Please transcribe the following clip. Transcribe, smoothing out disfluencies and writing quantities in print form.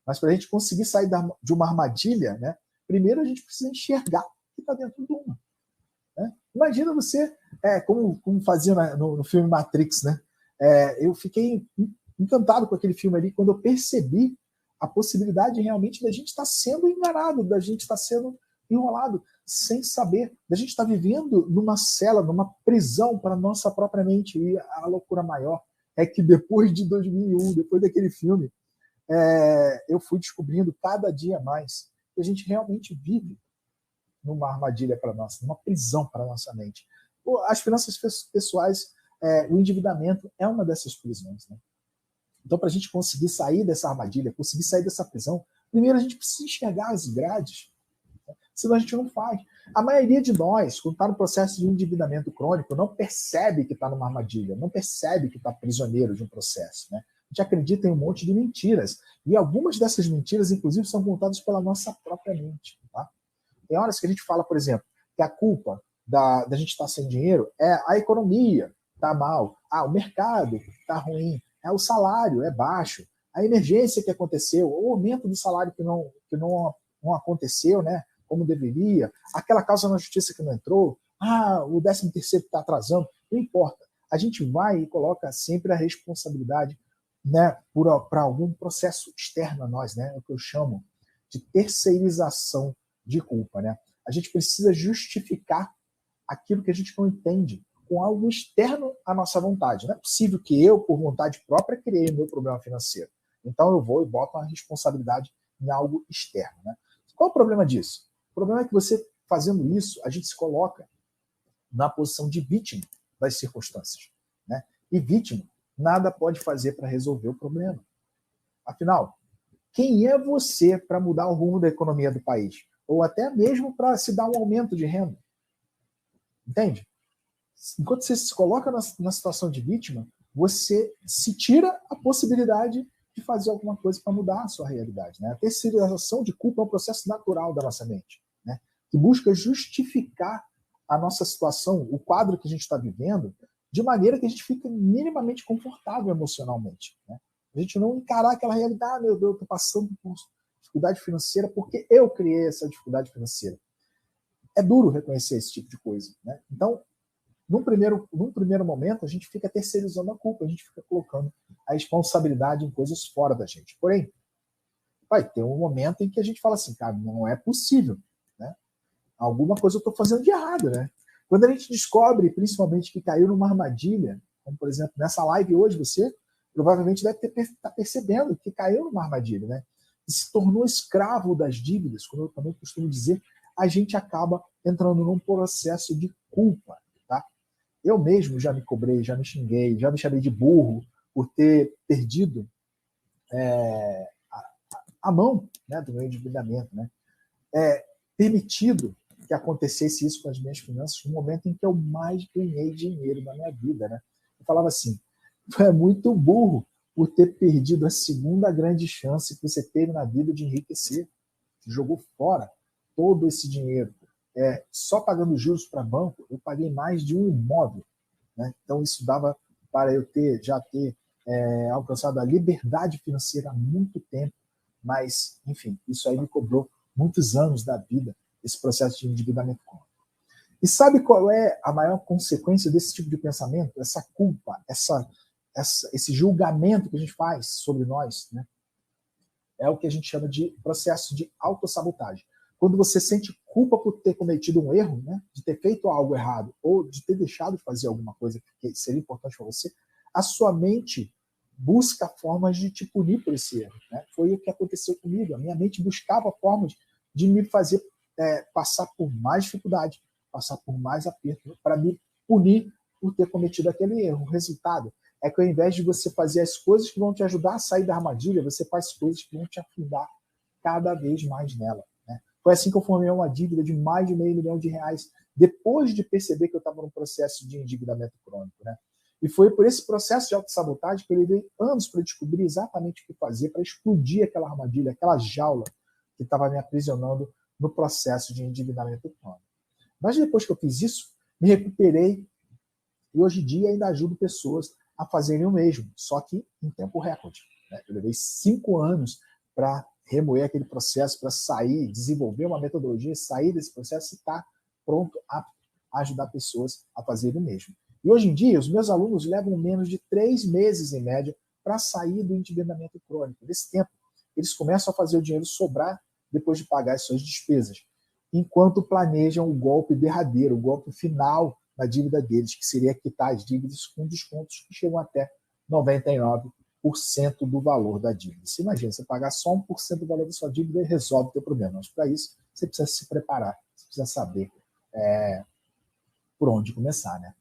Mas para a gente conseguir sair de uma armadilha, né, primeiro a gente precisa enxergar o que está dentro de uma. Né? Imagina você, como fazia no filme Matrix, né? Eu fiquei encantado com aquele filme ali quando eu percebi a possibilidade realmente da gente estar sendo enganado, da gente estar sendo enrolado, sem saber, da gente estar vivendo numa cela, numa prisão para a nossa própria mente. E a loucura maior é que depois de 2001, depois daquele filme, eu fui descobrindo cada dia mais que a gente realmente vive numa armadilha para nossa, numa prisão para nossa mente. As finanças pessoais, o endividamento é uma dessas prisões, né? Então, para a gente conseguir sair dessa armadilha, conseguir sair dessa prisão, primeiro a gente precisa enxergar as grades, né? Senão a gente não faz. A maioria de nós, quando está no processo de endividamento crônico, não percebe que está numa armadilha, não percebe que está prisioneiro de um processo, né? A gente acredita em um monte de mentiras. E algumas dessas mentiras, inclusive, são contadas pela nossa própria mente. Tá? Tem horas que a gente fala, por exemplo, que a culpa da gente estar sem dinheiro é a economia está mal, o mercado está ruim, o salário é baixo, a emergência que aconteceu, o aumento do salário que não aconteceu, né, como deveria, aquela causa na justiça que não entrou, o 13º está atrasando, não importa. A gente vai e coloca sempre a responsabilidade, né, para algum processo externo a nós, né, o que eu chamo de terceirização de culpa. Né? A gente precisa justificar aquilo que a gente não entende com algo externo à nossa vontade. Não é possível que eu, por vontade própria, criei o meu problema financeiro. Então eu vou e boto uma responsabilidade em algo externo. Né? Qual o problema disso? O problema é que você, fazendo isso, a gente se coloca na posição de vítima das circunstâncias. Né? E vítima nada pode fazer para resolver o problema. Afinal, quem é você para mudar o rumo da economia do país? Ou até mesmo para se dar um aumento de renda? Entende? Enquanto você se coloca na situação de vítima, você se tira a possibilidade de fazer alguma coisa para mudar a sua realidade. Né? A terceirização de culpa é um processo natural da nossa mente, né? Que busca justificar a nossa situação, o quadro que a gente está vivendo, de maneira que a gente fique minimamente confortável emocionalmente. Né? A gente não encarar aquela realidade, meu Deus, eu estou passando por dificuldade financeira porque eu criei essa dificuldade financeira. É duro reconhecer esse tipo de coisa. Né? Então, num primeiro momento, a gente fica terceirizando a culpa, a gente fica colocando a responsabilidade em coisas fora da gente. Porém, vai ter um momento em que a gente fala assim, cara, não é possível. Né? Alguma coisa eu estou fazendo de errado. Né? Quando a gente descobre, principalmente, que caiu numa armadilha, como, por exemplo, nessa live hoje, você provavelmente deve estar percebendo que caiu numa armadilha. Né? E se tornou escravo das dívidas, como eu também costumo dizer, a gente acaba entrando num processo de culpa. Eu mesmo já me cobrei, já me xinguei, já me chamei de burro por ter perdido a mão, né, do meu endividamento. Né? Permitido que acontecesse isso com as minhas finanças no momento em que eu mais ganhei dinheiro na minha vida. Né? Eu falava assim, tu é muito burro por ter perdido a segunda grande chance que você teve na vida de enriquecer. Você jogou fora todo esse dinheiro. Só pagando juros para banco, eu paguei mais de um imóvel. Né? Então, isso dava para eu já ter alcançado a liberdade financeira há muito tempo, mas, enfim, isso aí me cobrou muitos anos da vida, esse processo de endividamento crônico. E sabe qual é a maior consequência desse tipo de pensamento? Essa culpa, esse julgamento que a gente faz sobre nós, né? É o que a gente chama de processo de autossabotagem. Quando você sente culpa por ter cometido um erro, né, de ter feito algo errado, ou de ter deixado de fazer alguma coisa que seria importante para você, a sua mente busca formas de te punir por esse erro. Né? Foi o que aconteceu comigo. A minha mente buscava formas de me fazer passar por mais dificuldade, passar por mais aperto, para me punir por ter cometido aquele erro. O resultado é que ao invés de você fazer as coisas que vão te ajudar a sair da armadilha, você faz coisas que vão te afundar cada vez mais nela. Né? Foi assim que eu formei uma dívida de mais de R$500 mil, depois de perceber que eu estava num processo de endividamento crônico. Né? E foi por esse processo de autossabotagem que eu levei anos para descobrir exatamente o que fazer para explodir aquela armadilha, aquela jaula que estava me aprisionando no processo de endividamento crônico. Mas depois que eu fiz isso, me recuperei e hoje em dia ainda ajudo pessoas a fazerem o mesmo, só que em tempo recorde. Né? Eu levei 5 anos para remoer aquele processo para sair, desenvolver uma metodologia, sair desse processo e estar pronto a ajudar pessoas a fazerem o mesmo. E hoje em dia, os meus alunos levam menos de 3 meses, em média, para sair do endividamento crônico. Nesse tempo, eles começam a fazer o dinheiro sobrar depois de pagar as suas despesas, enquanto planejam o golpe derradeiro, o golpe final na dívida deles, que seria quitar as dívidas com descontos que chegam até 99% do valor da dívida. Você imagina, você pagar só 1% do valor da sua dívida e resolve o teu problema. Mas para isso, você precisa se preparar, você precisa saber por onde começar, né?